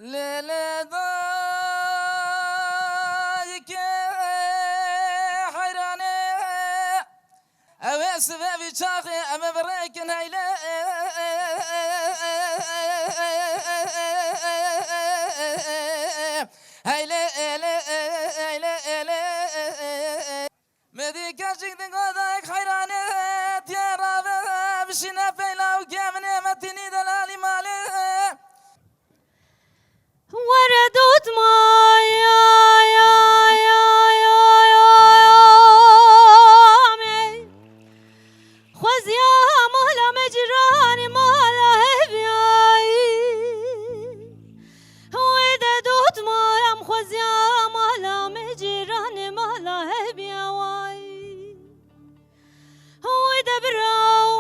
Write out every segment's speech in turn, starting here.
Lele dayke hayrane Eves ve viçağı eme vereken hayle Hayle Medi gerçekten kadak hayrane Tiyara ve vişine feylav kemine metini delali mali وردود ما يا خوز يا مهلا مجراني مهلا هبياي ودود ما يا خوز يا مهلا مجراني مهلا هبياي ودبراو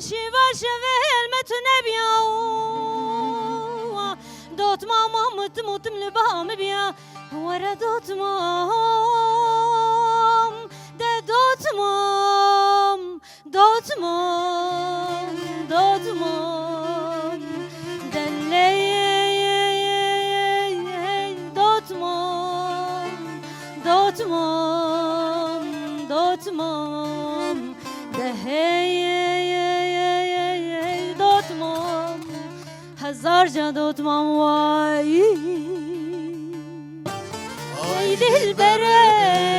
شيفا شفيل متنبياو دوت ماما مت ملبام بيا ورا دوت مام ده دوت مام دوت مام دوت مام دلي دوت مام دوت مام دوت مام ده دوت مام هزار جا دوت مام واي وای دل بره